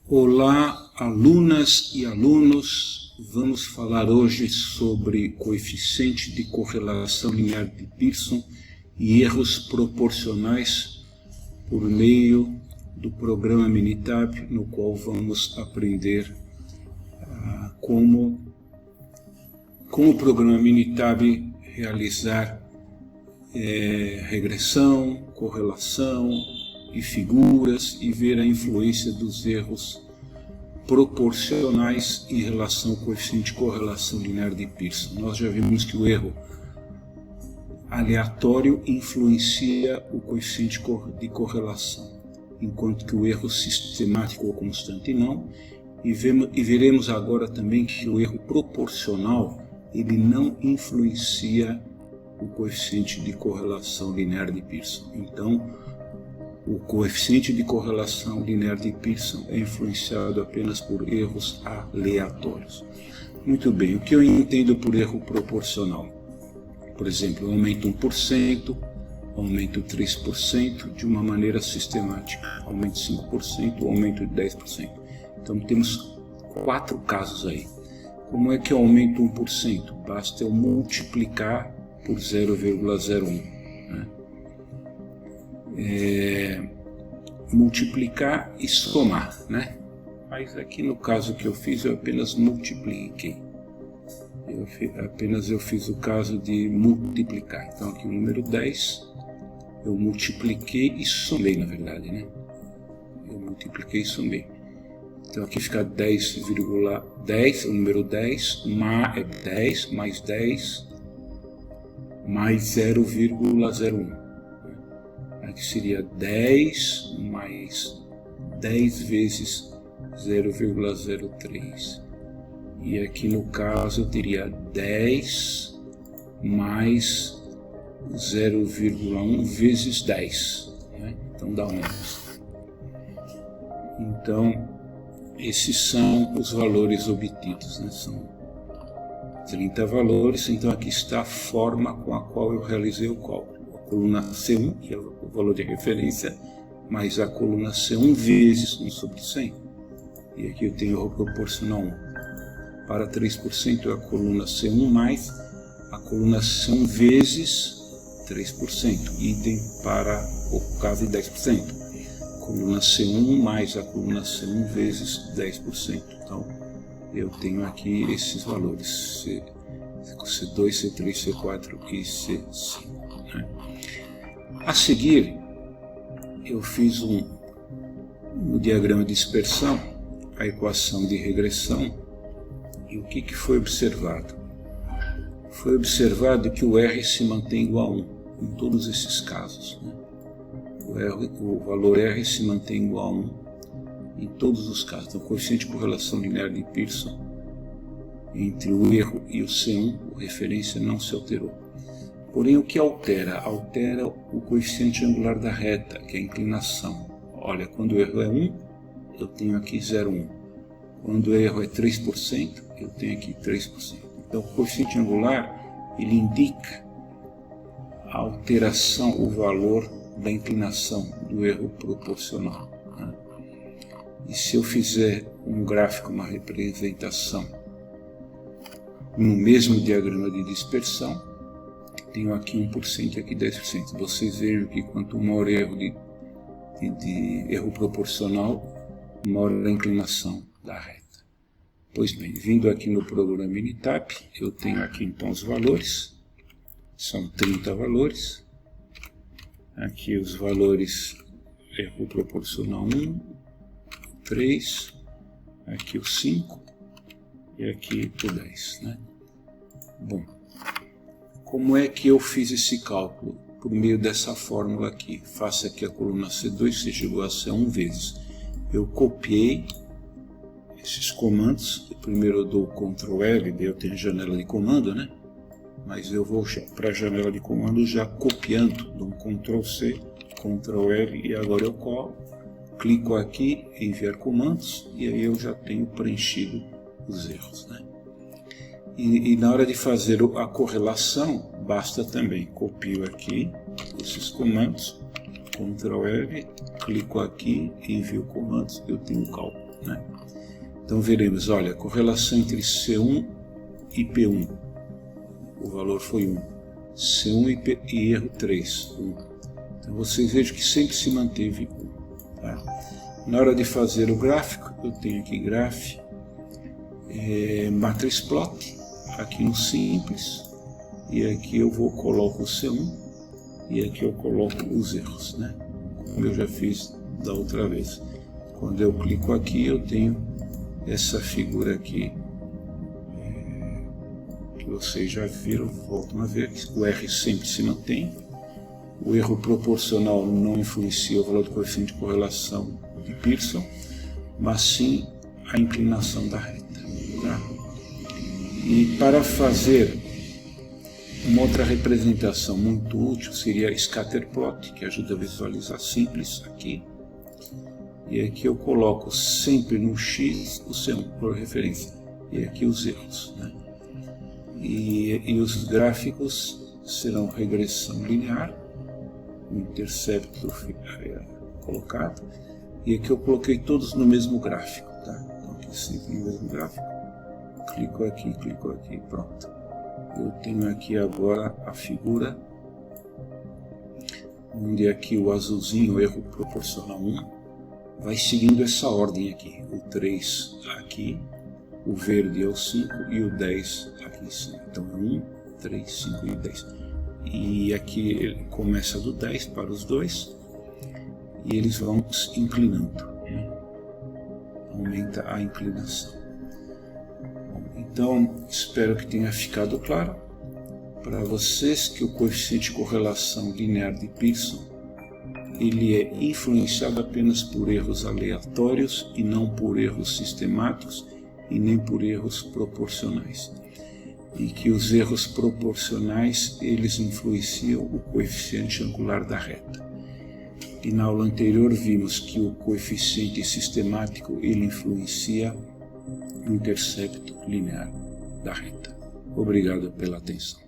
Olá, alunas e alunos. Vamos falar hoje sobre coeficiente de correlação linear de Pearson e erros proporcionais por meio do programa Minitab, no qual vamos aprender como o programa Minitab realizar regressão, correlação e figuras e ver a influência dos erros proporcionais em relação ao coeficiente de correlação linear de Pearson. Nós já vimos que o erro aleatório influencia o coeficiente de correlação, enquanto que o erro sistemático ou constante não. E veremos agora também que o erro proporcional ele não influencia o coeficiente de correlação linear de Pearson. Então, o coeficiente de correlação linear de Pearson é influenciado apenas por erros aleatórios. Muito bem, o que eu entendo por erro proporcional? Por exemplo, eu aumento 1%, aumento 3% de uma maneira sistemática, aumento 5%, aumento de 10%. Então temos 4 casos aí. Como é que eu aumento 1%? Basta eu multiplicar por 0,01. Multiplicar e somar, né? Mas aqui no caso que eu fiz, eu apenas multipliquei. Eu fiz o caso de multiplicar. Então aqui o número 10, eu multipliquei e somei, na verdade, né? Eu multipliquei e somei. Então aqui fica 10,10, o número 10, é 10 mais 10 mais 0,01. Aqui seria 10 mais 10 vezes 0,03. E aqui no caso eu teria 10 mais 0,1 vezes 10. Né? Então dá 11. Então, esses são os valores obtidos. Né? São 30 valores. Então aqui está a forma com a qual eu realizei o cálculo. Coluna C1, que é o valor de referência, mais a coluna C1 vezes 1 sobre 100. E aqui eu tenho o proporcional 1. Para 3% é a coluna C1 mais a coluna C1 vezes 3%. Idem para o caso de 10%. Coluna C1 mais a coluna C1 vezes 10%. Então, eu tenho aqui esses valores, C2, C3, C4 e C5. Né? A seguir, eu fiz no diagrama de dispersão a equação de regressão e o que foi observado? Foi observado que o R se mantém igual a 1 em todos esses casos. Né? O valor R se mantém igual a 1 em todos os casos. Então, o coeficiente de correlação linear de Pearson entre o erro e o C1, a referência, não se alterou. Porém, o que altera? Altera o coeficiente angular da reta, que é a inclinação. Olha, quando o erro é 1, eu tenho aqui 0,1. Quando o erro é 3%, eu tenho aqui 3%. Então, o coeficiente angular, ele indica a alteração, o valor da inclinação do erro proporcional. Né? E se eu fizer um gráfico, uma representação, no mesmo diagrama de dispersão, tenho aqui 1% e aqui 10%. Vocês vejam que quanto maior erro de erro proporcional, maior a inclinação da reta. Pois bem, vindo aqui no programa Minitab, eu tenho aqui então os valores. São 30 valores. Aqui os valores erro proporcional 1, 3, aqui o 5 e aqui o 10. Né? Bom. Como é que eu fiz esse cálculo? Por meio dessa fórmula aqui. Faça que a coluna C2 seja igual a C1 vezes. Eu copiei esses comandos. Primeiro eu dou Ctrl L, daí eu tenho a janela de comando, né? Mas eu vou para a janela de comando já copiando. Dou um Ctrl C, Ctrl L e agora eu colo. Clico aqui em enviar comandos e aí eu já tenho preenchido os erros, né? E na hora de fazer a correlação, basta também, copio aqui esses comandos, Ctrl L, clico aqui, envio comandos, eu tenho o cálculo. né? Então veremos, olha, a correlação entre C1 e P1, o valor foi 1. C1 e erro 3, 1. Então vocês vejam que sempre se manteve 1. Tá? Na hora de fazer o gráfico, eu tenho aqui graph, matrix plot, aqui no simples, e aqui eu coloco o C1, e aqui eu coloco os erros, né? Como eu já fiz da outra vez. Quando eu clico aqui, eu tenho essa figura aqui, que vocês já viram, voltam a ver, que o R sempre se mantém, o erro proporcional não influencia o valor do coeficiente de correlação de Pearson, mas sim a inclinação da reta. Tá? E para fazer uma outra representação muito útil seria scatterplot, que ajuda a visualizar simples aqui. E aqui eu coloco sempre no X o C1 por referência. E aqui os erros, né? E os gráficos serão regressão linear, o intercepto colocado. E aqui eu coloquei todos no mesmo gráfico, tá? Então aqui sempre no mesmo gráfico. Clico aqui, pronto. Eu tenho aqui agora a figura, onde aqui o azulzinho, o erro proporcional 1, vai seguindo essa ordem aqui. O 3 aqui, o verde é o 5 e o 10 aqui em cima. Então é 1, 3, 5 e 10. E aqui ele começa do 10 para os dois e eles vão se inclinando, né? Aumenta a inclinação. Então, espero que tenha ficado claro para vocês que o coeficiente de correlação linear de Pearson ele é influenciado apenas por erros aleatórios e não por erros sistemáticos e nem por erros proporcionais. E que os erros proporcionais eles influenciam o coeficiente angular da reta. E na aula anterior vimos que o coeficiente sistemático ele influencia o intercepto linear da reta. Obrigado pela atenção.